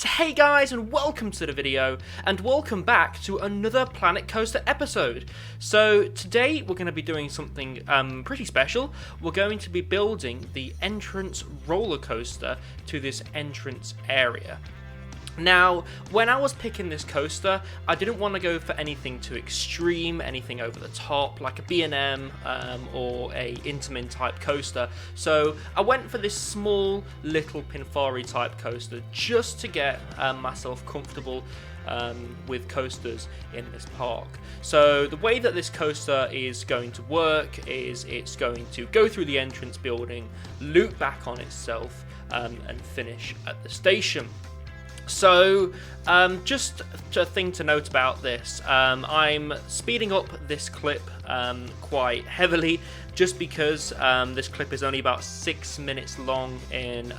So hey guys, and welcome to the video, and welcome back to another Planet Coaster episode. So today we're going to be doing something pretty special. We're going to be building the entrance roller coaster to this entrance area. Now, when I was picking this coaster, I didn't want to go for anything too extreme, anything over the top, like a B&M or a Intamin type coaster. So I went for this small little Pinfari type coaster just to get myself comfortable with coasters in this park. So the way that this coaster is going to work is it's going to go through the entrance building, loop back on itself, and finish at the station. So, just a thing to note about this, I'm speeding up this clip quite heavily just because this clip is only about 6 minutes long in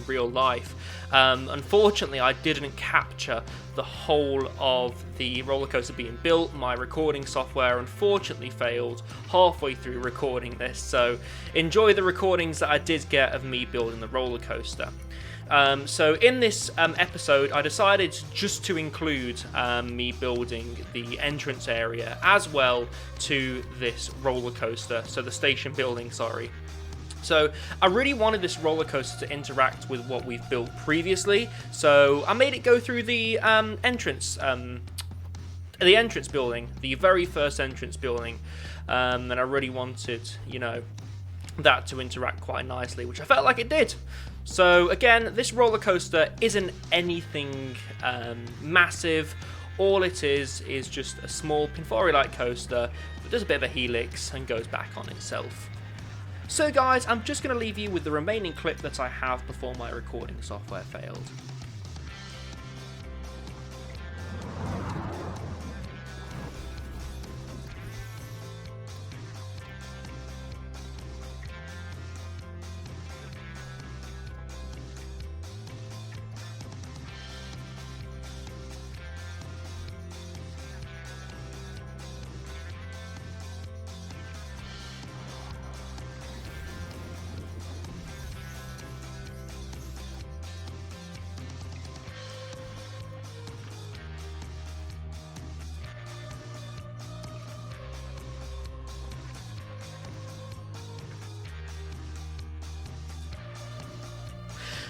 real life. Unfortunately, I didn't capture the whole of the roller coaster being built. My recording software unfortunately failed halfway through recording this, so enjoy the recordings that I did get of me building the roller coaster. So in this episode, I decided just to include me building the entrance area as well to this roller coaster, so the station building, sorry. So I really wanted this roller coaster to interact with what we've built previously, so I made it go through the entrance building, the very first entrance building, and I really wanted, that to interact quite nicely, which I felt like it did. So again, this roller coaster isn't anything massive. All it is just a small Pinfari-like coaster that does a bit of a helix and goes back on itself. So guys, I'm just going to leave you with the remaining clip that I have before my recording software failed.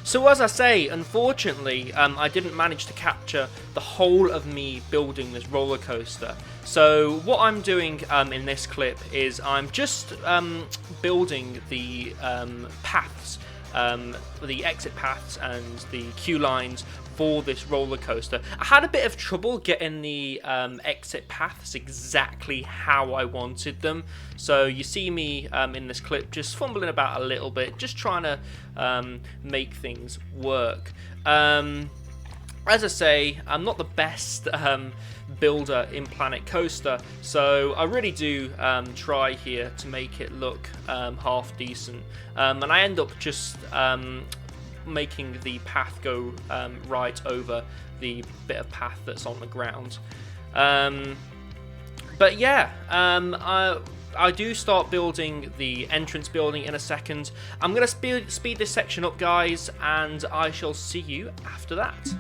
So as I say, unfortunately, I didn't manage to capture the whole of me building this roller coaster. So what I'm doing in this clip is I'm just building the paths, the exit paths and the queue lines for this roller coaster. I had a bit of trouble getting the exit paths exactly how I wanted them. So you see me in this clip just fumbling about a little bit, just trying to make things work. As I say, I'm not the best builder in Planet Coaster, so I really do try here to make it look half decent, and I end up just making the path go right over the bit of path that's on the ground. But yeah, I do start building the entrance building in a second. I'm going to speed this section up, guys, and I shall see you after that.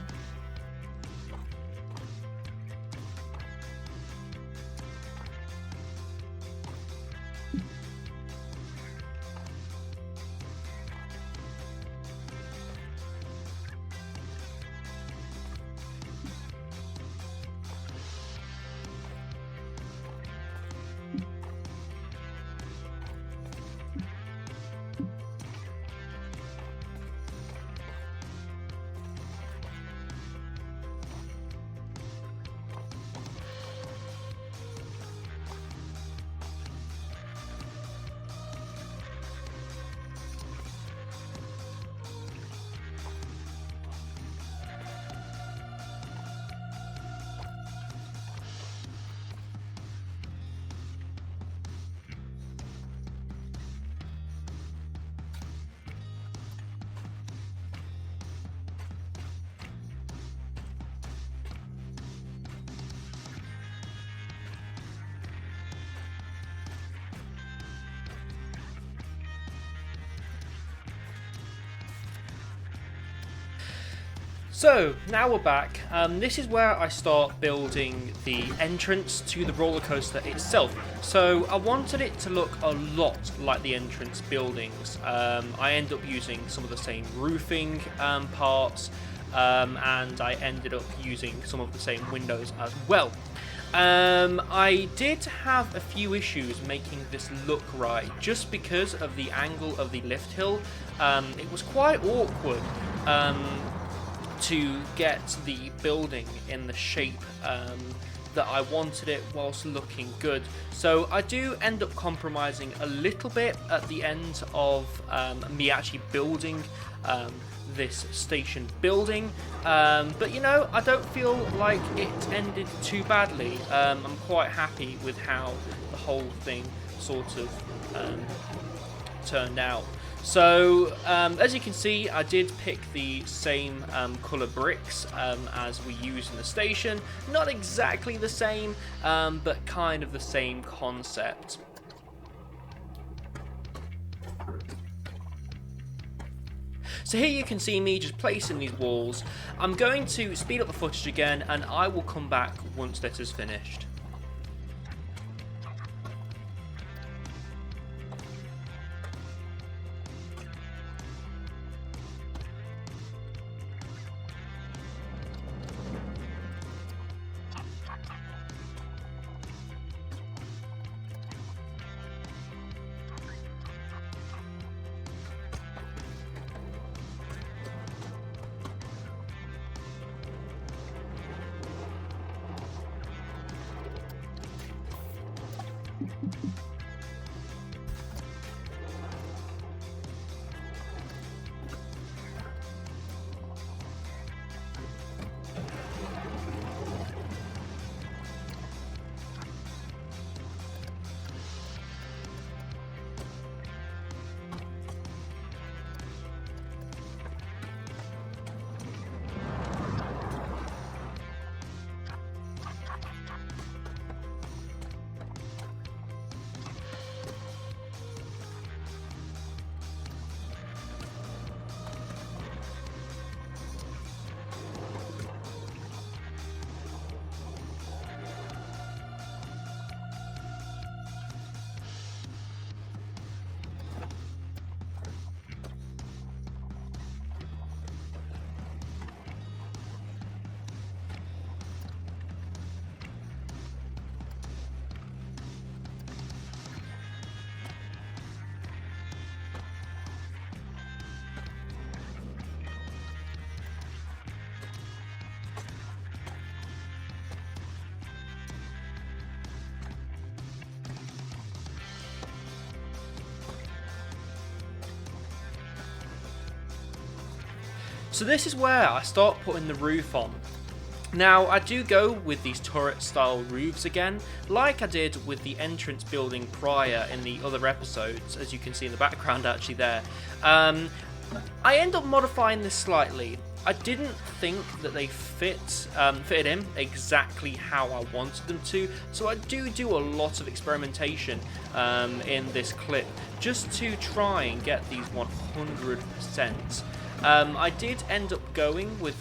So now we're back. This is where I start building the entrance to the roller coaster itself. So I wanted it to look a lot like the entrance buildings. I end up using some of the same roofing parts, and I ended up using some of the same windows as well. I did have a few issues making this look right, just because of the angle of the lift hill. It was quite awkward to get the building in the shape that I wanted it whilst looking good. So I do end up compromising a little bit at the end of me actually building this station building, but you know, I don't feel like it ended too badly. I'm quite happy with how the whole thing sort of turned out. So as you can see, I did pick the same colour bricks as we use in the station. Not exactly the same, but kind of the same concept. So here you can see me just placing these walls. I'm going to speed up the footage again, and I will come back once this is finished. So this is where I start putting the roof on. Now I do go with these turret style roofs again, like I did with the entrance building prior in the other episodes, as you can see in the background actually there. I end up modifying this slightly. I didn't think that they fitted in exactly how I wanted them to, so I do a lot of experimentation in this clip, just to try and get these 100%. I did end up going with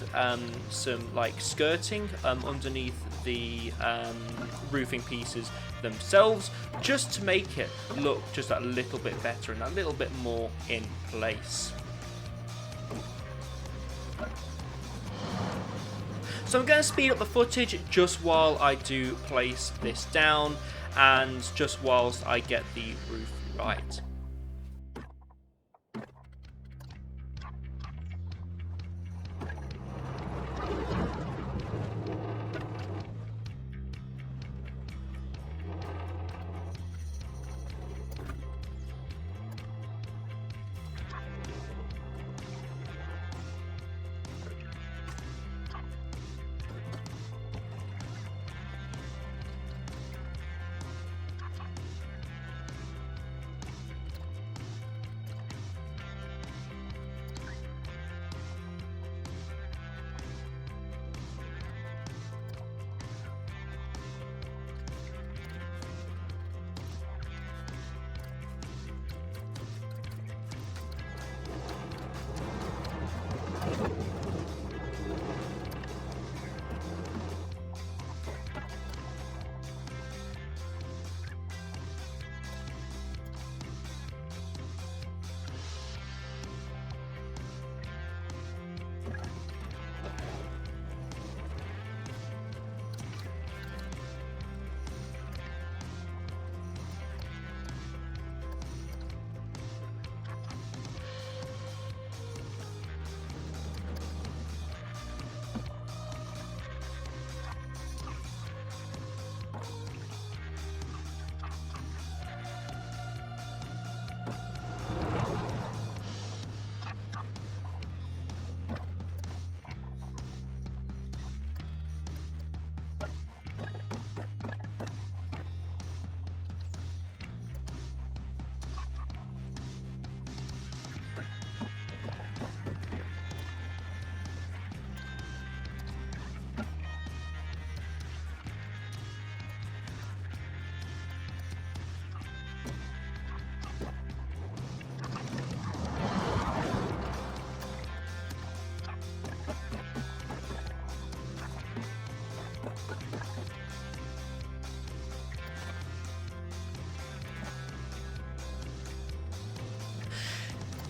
some like skirting underneath the roofing pieces themselves, just to make it look just a little bit better and a little bit more in place. So I'm going to speed up the footage just while I do place this down and just whilst I get the roof right.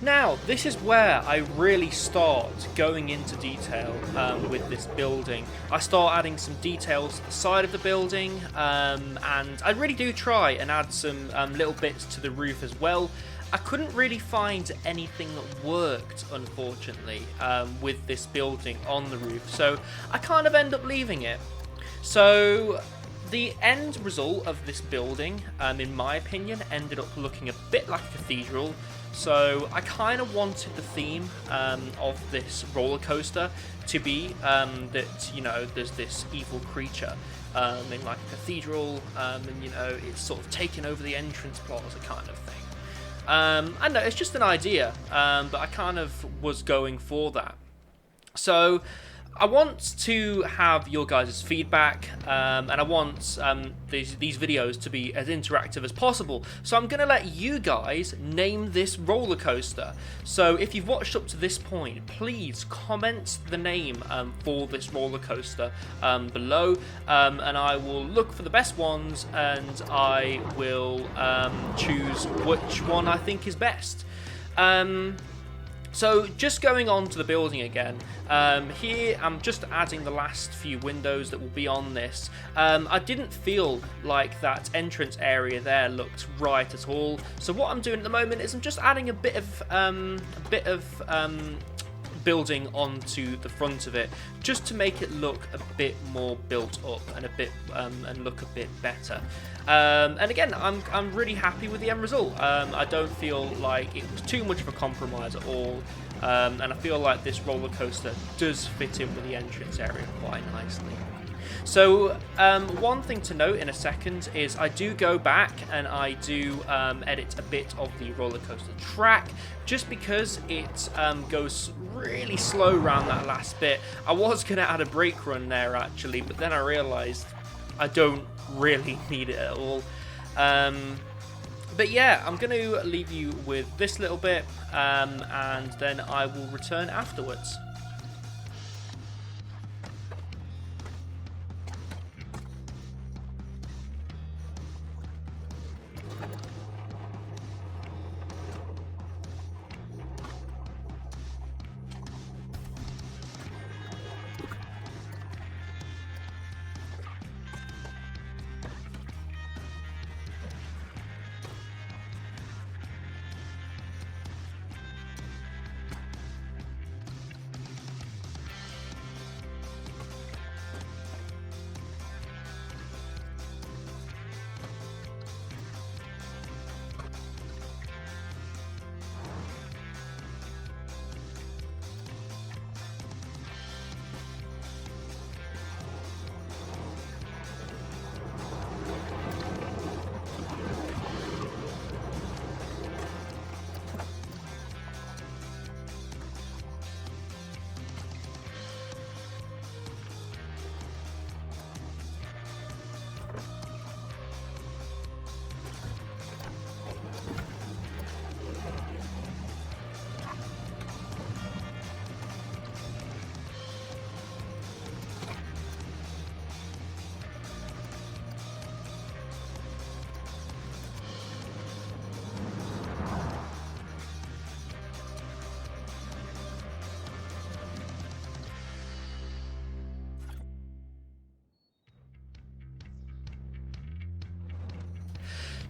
Now, this is where I really start going into detail with this building. I start adding some details to the side of the building, and I really do try and add some little bits to the roof as well. I couldn't really find anything that worked, unfortunately, with this building on the roof, so I kind of end up leaving it. So the end result of this building, in my opinion, ended up looking a bit like a cathedral. So I kind of wanted the theme of this roller coaster to be that, you know, there's this evil creature in like a cathedral, and, you know, it's sort of taking over the entrance plaza kind of thing. I know it's just an idea, but I kind of was going for that. So I want to have your guys' feedback, and I want these videos to be as interactive as possible. So I'm going to let you guys name this roller coaster. So if you've watched up to this point, please comment the name for this roller coaster below, and I will look for the best ones, and I will choose which one I think is best. So just going on to the building again, here I'm just adding the last few windows that will be on this. I didn't feel like that entrance area there looked right at all. So what I'm doing at the moment is I'm just adding a bit of building onto the front of it, just to make it look a bit more built up and and look a bit better. And again, I'm really happy with the end result. I don't feel like it was too much of a compromise at all, and I feel like this roller coaster does fit in with the entrance area quite nicely. So one thing to note in a second is I do go back and I do edit a bit of the roller coaster track, just because it goes really slow around that last bit. I was going to add a brake run there actually, but then I realised I don't really need it at all. But yeah, I'm going to leave you with this little bit, and then I will return afterwards.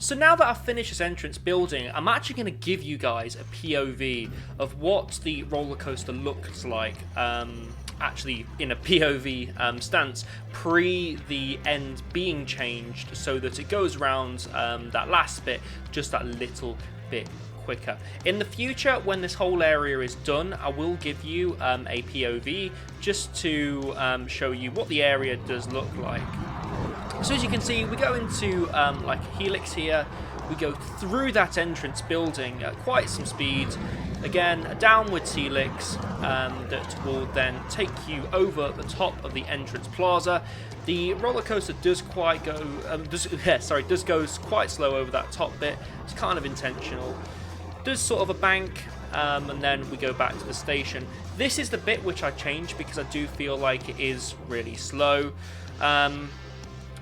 So now that I've finished this entrance building, I'm actually going to give you guys a POV of what the roller coaster looks like, actually in a POV stance, pre the end being changed, so that it goes around that last bit just that little bit quicker. In the future, when this whole area is done, I will give you a POV just to show you what the area does look like. So as you can see, we go into like a helix here. We go through that entrance building at quite some speed. Again, a downwards helix that will then take you over the top of the entrance plaza. The roller coaster does quite go, does go quite slow over that top bit. It's kind of intentional. Does sort of a bank, and then we go back to the station. This is the bit which I changed because I do feel like it is really slow.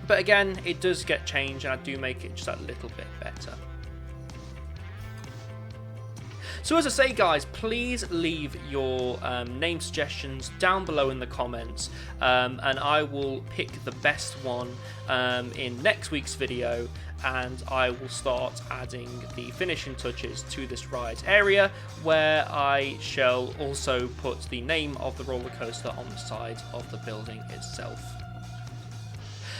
But again, it does get changed, and I do make it just a little bit better. So as I say, guys, please leave your name suggestions down below in the comments, and I will pick the best one in next week's video, and I will start adding the finishing touches to this ride area, where I shall also put the name of the roller coaster on the side of the building itself.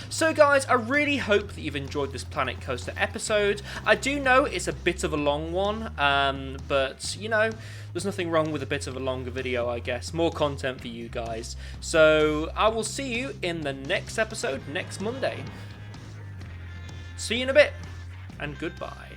So guys, I really hope that you've enjoyed this Planet Coaster episode. I do know it's a bit of a long one, but you know, there's nothing wrong with a bit of a longer video, I guess. More content for you guys. So I will see you in the next episode next Monday. See you in a bit, and goodbye.